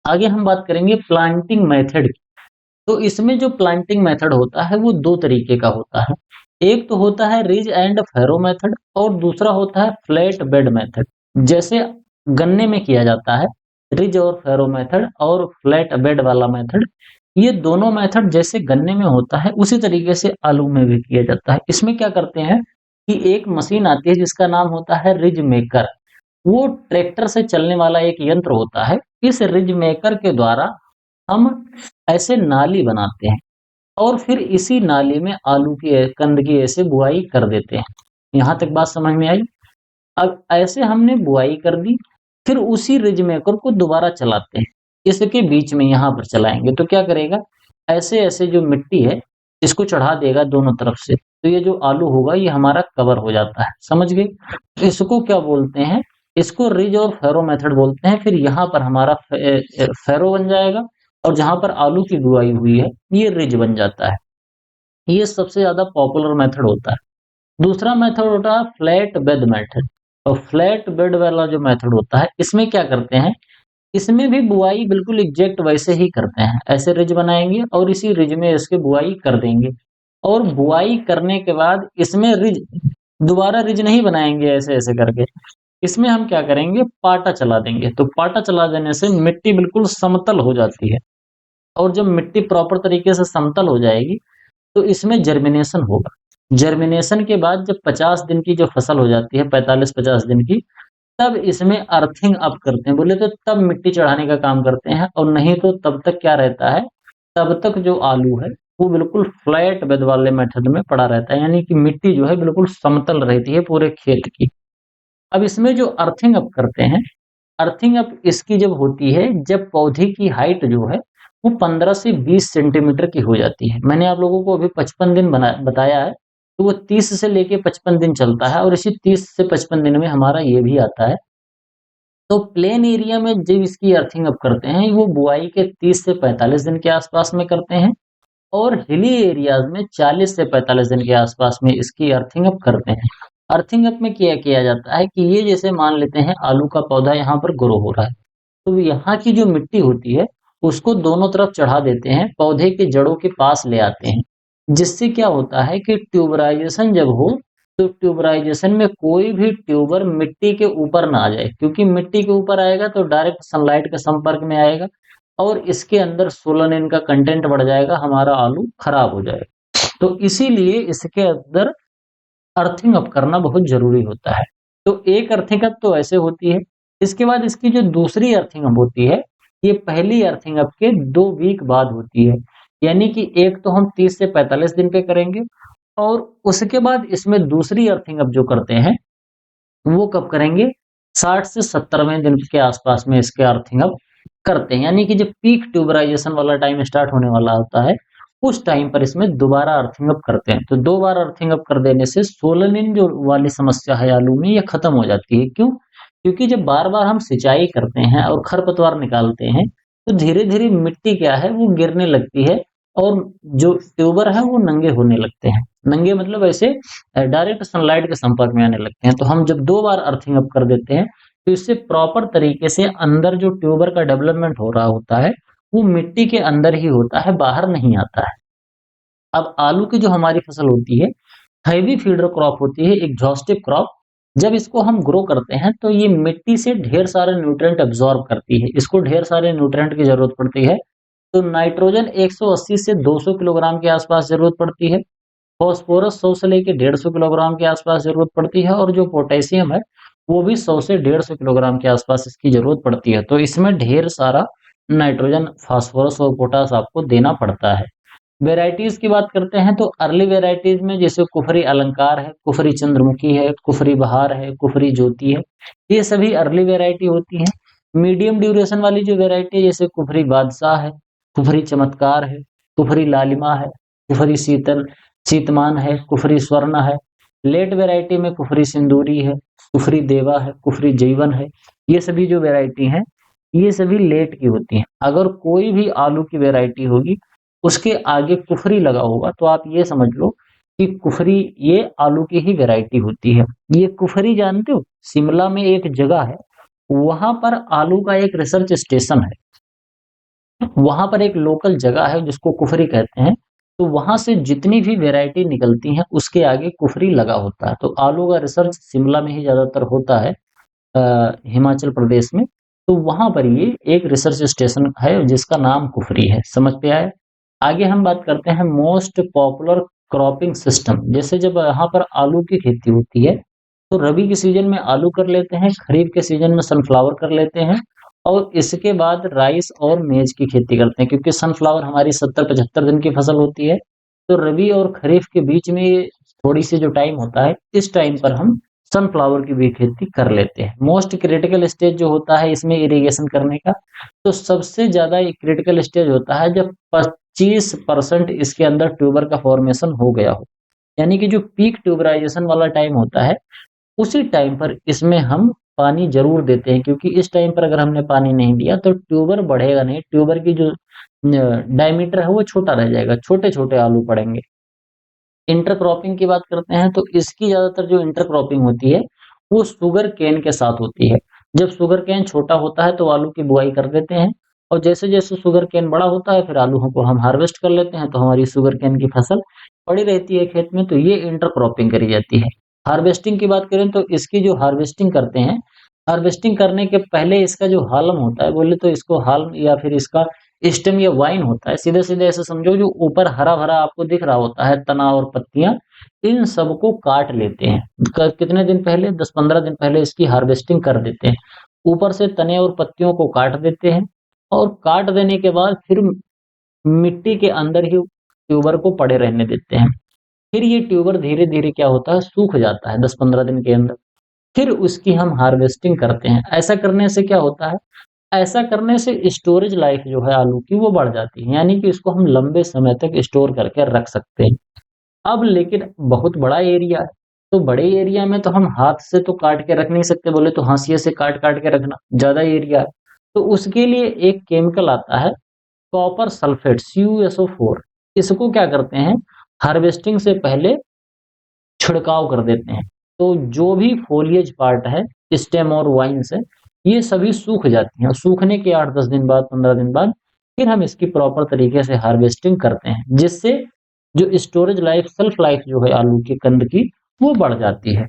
आगे हम बात करेंगे प्लांटिंग मेथड की। तो इसमें जो प्लांटिंग मेथड होता है वो दो तरीके का होता है। एक तो होता है रिज एंड फैरो मेथड और दूसरा होता है फ्लैट बेड मेथड। जैसे गन्ने में किया जाता है रिज और फैरो मेथड और फ्लैट बेड वाला मेथड, ये दोनों मेथड जैसे गन्ने में होता है उसी तरीके से आलू में भी किया जाता है। इसमें क्या करते हैं कि एक मशीन आती है जिसका नाम होता है रिज मेकर। वो ट्रैक्टर से चलने वाला एक यंत्र होता है। इस रिज मेकर के द्वारा हम ऐसे नाली बनाते हैं और फिर इसी नाली में आलू की कंद की ऐसे बुआई कर देते हैं। यहाँ तक बात समझ में आई? अब ऐसे हमने बुआई कर दी, फिर उसी रिज मेकर को दोबारा चलाते हैं। इसके बीच में यहाँ पर चलाएंगे तो क्या करेगा, ऐसे ऐसे जो मिट्टी है इसको चढ़ा देगा दोनों तरफ से, तो ये जो आलू होगा ये हमारा कवर हो जाता है। समझ गए? इसको क्या बोलते हैं, इसको रिज और फैरो मेथड बोलते हैं। फिर यहाँ पर हमारा फैरो बन जाएगा और जहां पर आलू की बुआई हुई है ये रिज बन जाता है। ये सबसे ज्यादा पॉपुलर मेथड होता है। दूसरा मेथड होता है फ्लैट बेड मेथड। और फ्लैट बेड वाला जो मेथड होता है इसमें क्या करते हैं, इसमें भी बुआई बिल्कुल एग्जैक्ट वैसे ही करते हैं। ऐसे रिज बनाएंगे और इसी रिज में इसके बुआई कर देंगे और बुआई करने के बाद इसमें रिज दोबारा रिज नहीं बनाएंगे ऐसे ऐसे करके। इसमें हम क्या करेंगे, पाटा चला देंगे। तो पाटा चला देने से मिट्टी बिल्कुल समतल हो जाती है और जब मिट्टी प्रॉपर तरीके से समतल हो जाएगी तो इसमें जर्मिनेशन होगा। जर्मिनेशन के बाद जब 50 दिन की जो फसल हो जाती है, 45-50 दिन की, तब इसमें अर्थिंग अप करते हैं। बोले तो तब मिट्टी चढ़ाने का काम करते हैं और नहीं तो तब तक क्या रहता है, तब तक जो आलू है वो बिल्कुल फ्लैट बेड वाले मेथड में पड़ा रहता है, यानी कि मिट्टी जो है बिल्कुल समतल रहती है पूरे खेत की। अब इसमें जो अर्थिंग अप करते हैं, अर्थिंग अप इसकी जब होती है जब पौधे की हाइट जो है वो 15 से 20 सेंटीमीटर की हो जाती है। मैंने आप लोगों को अभी 55 दिन बताया है, तो वो 30 से लेके 55 दिन चलता है और इसी 30 से 55 दिन में हमारा ये भी आता है। तो प्लेन एरिया में जब इसकी अर्थिंग अप करते हैं वो बुआई के 30 से 45 दिन के आसपास में करते हैं और हिली एरियाज में 40 से 45 दिन के आसपास में इसकी अर्थिंग अप करते हैं। अर्थिंग अप में क्या किया जाता है कि ये जैसे मान लेते हैं आलू का पौधा यहाँ पर ग्रो हो रहा है, तो यहाँ की जो मिट्टी होती है उसको दोनों तरफ चढ़ा देते हैं, पौधे के जड़ों के पास ले आते हैं। जिससे क्या होता है कि ट्यूबराइजेशन जब हो तो ट्यूबराइजेशन में कोई भी ट्यूबर मिट्टी के ऊपर ना आ जाए, क्योंकि मिट्टी के ऊपर आएगा तो डायरेक्ट सनलाइट के संपर्क में आएगा और इसके अंदर सोलनिन का कंटेंट बढ़ जाएगा, हमारा आलू खराब हो जाएगा। तो इसीलिए इसके अंदर अर्थिंग अप करना बहुत जरूरी होता है। तो एक अर्थिंग अप तो ऐसे होती है। इसके बाद इसकी जो दूसरी अर्थिंग अप होती है, ये पहली अर्थिंग अप के 2 वीक बाद होती है। यानी कि एक तो हम 30 से 45 दिन पे करेंगे और उसके बाद इसमें दूसरी अर्थिंग अप जो करते हैं वो कब करेंगे, 60 से 70वें दिन के आसपास में इसके अर्थिंग अप करते हैं। यानी कि जब पीक ट्यूबराइजेशन वाला टाइम स्टार्ट होने वाला होता है उस टाइम पर इसमें दोबारा अर्थिंग अप करते हैं। तो 2 बार अर्थिंग अप कर देने से सोलनिन जो वाली समस्या है आलू में ये खत्म हो जाती है। क्यों? क्योंकि जब बार बार हम सिंचाई करते हैं और खरपतवार निकालते हैं तो धीरे धीरे मिट्टी क्या है वो गिरने लगती है और जो ट्यूबर है वो नंगे होने लगते हैं। नंगे मतलब ऐसे डायरेक्ट सनलाइट के संपर्क में आने लगते हैं। तो हम जब 2 बार अर्थिंग अप कर देते हैं तो इससे प्रॉपर तरीके से अंदर जो ट्यूबर का डेवलपमेंट हो रहा होता है वो मिट्टी के अंदर ही होता है, बाहर नहीं आता है। अब आलू की जो हमारी फसल होती है हैवी फीडर क्रॉप होती है, एग्जॉस्टिव क्रॉप। जब इसको हम ग्रो करते हैं तो ये मिट्टी से ढेर सारे न्यूट्रिएंट एब्जॉर्ब करती है, इसको ढेर सारे न्यूट्रिएंट की जरूरत पड़ती है। तो नाइट्रोजन 180 से 200 किलोग्राम के आसपास जरूरत पड़ती है, फास्फोरस 100 से लेके 150 किलोग्राम के आसपास जरूरत पड़ती है और जो पोटेशियम है वो भी 100 से 150 किलोग्राम के आसपास इसकी जरूरत पड़ती है। तो इसमें ढेर सारा नाइट्रोजन, फास्फोरस और पोटास आपको देना पड़ता है। वेराइटीज की बात करते हैं तो अर्ली वेराइटीज में जैसे कुफरी अलंकार है, कुफरी चंद्रमुखी है, कुफरी बहार है, कुफरी ज्योति है, ये सभी अर्ली वेराइटी होती है। मीडियम ड्यूरेशन वाली जो वेराइटी है जैसे कुफरी बादशाह है, कुफरी चमत्कार है, कुफरी लालिमा है, कुफरी शीतमान है, कुफरी स्वर्ण है। लेट वेराइटी में कुफरी सिंदूरी है, कुफरी देवा है, कुफरी जीवन है। ये सभी जो वेराइटी हैं ये सभी लेट की होती हैं। अगर कोई भी आलू की वेराइटी होगी उसके आगे कुफरी लगा होगा तो आप ये समझ लो कि कुफरी ये आलू की ही वैरायटी होती है। ये कुफरी जानते हो, शिमला में एक जगह है, वहां पर आलू का एक रिसर्च स्टेशन है। वहाँ पर एक लोकल जगह है जिसको कुफरी कहते हैं, तो वहाँ से जितनी भी वैरायटी निकलती हैं उसके आगे कुफरी लगा होता है। तो आलू का रिसर्च शिमला में ही ज़्यादातर होता है, हिमाचल प्रदेश में। तो वहाँ पर ये एक रिसर्च स्टेशन है जिसका नाम कुफरी है। समझ पे आया? आगे हम बात करते हैं मोस्ट पॉपुलर क्रॉपिंग सिस्टम। जैसे जब यहाँ पर आलू की खेती होती है, तो रबी के सीजन में आलू कर लेते हैं, खरीफ के सीजन में सनफ्लावर कर लेते हैं और इसके बाद राइस और मेज की खेती करते हैं, क्योंकि सनफ्लावर हमारी 70-75 दिन की फसल होती है। तो रबी और खरीफ के बीच में ये थोड़ी सी जो टाइम होता है, इस टाइम पर हम सनफ्लावर की भी खेती कर लेते हैं। मोस्ट क्रिटिकल स्टेज जो होता है इसमें इरिगेशन करने का, तो सबसे ज्यादा क्रिटिकल स्टेज होता है जब 25% इसके अंदर ट्यूबर का फॉर्मेशन हो गया हो, यानी कि जो पीक ट्यूबराइजेशन वाला टाइम होता है, उसी टाइम पर इसमें हम पानी ज़रूर देते हैं, क्योंकि इस टाइम पर अगर हमने पानी नहीं दिया तो ट्यूबर बढ़ेगा नहीं, ट्यूबर की जो डायमीटर है वो छोटा रह जाएगा, छोटे-छोटे आलू पड़ेंगे। इंटरक्रॉपिंग की बात करते हैं तो इसकी ज़्यादातर जो इंटरक्रॉपिंग होती है, वो शुगर केन के साथ होती है। जब शुगर केन छोटा होता है तो आलू की बुआई कर देते हैं और जैसे-जैसे शुगर केन बड़ा होता है फिर आलू को हम हार्वेस्ट कर लेते हैं, तो हमारी शुगर केन की फसल पड़ी रहती है खेत में, तो ये इंटरक्रॉपिंग करी जाती है। हार्वेस्टिंग की बात करें तो इसकी जो हार्वेस्टिंग करते हैं, हार्वेस्टिंग करने के पहले इसका जो हालम होता है, बोले तो इसको हाल्म या फिर इसका स्टेम या वाइन होता है, सीधे-सीधे ऐसे समझो जो ऊपर हरा-भरा आपको दिख रहा होता है तना और पत्तियाँ, इन सबको काट लेते हैं। कितने दिन पहले, 10-15 दिन पहले इसकी हार्वेस्टिंग कर देते हैं। ऊपर से तने और पत्तियों को काट देते हैं और काट देने के बाद फिर मिट्टी के अंदर ही ट्यूबर को पड़े रहने देते हैं। फिर ये ट्यूबर धीरे-धीरे क्या होता है, सूख जाता है 10-15 दिन के अंदर। फिर उसकी हम हार्वेस्टिंग करते हैं। ऐसा करने से क्या होता है, ऐसा करने से स्टोरेज लाइफ जो है आलू की वो बढ़ जाती है, यानी कि इसको हम लंबे समय तक स्टोर करके रख सकते हैं। अब लेकिन बहुत बड़ा एरिया है, तो बड़े एरिया में तो हम हाथ से तो काट के रख नहीं सकते, बोले तो हाशिए से काट-काट के रखना, ज़्यादा एरिया है। तो उसके लिए एक केमिकल आता है कॉपर सल्फेट CuSO4। इसको क्या करते हैं, हार्वेस्टिंग से पहले छिड़काव कर देते हैं। तो जो भी फोलिएज पार्ट है, स्टेम और वाइन्स है, ये सभी सूख जाती हैं और सूखने के 8-10 दिन बाद, 15 दिन बाद फिर हम इसकी प्रॉपर तरीके से हार्वेस्टिंग करते हैं, जिससे जो स्टोरेज लाइफ, शेल्फ लाइफ जो है आलू के कंद की, वो बढ़ जाती है।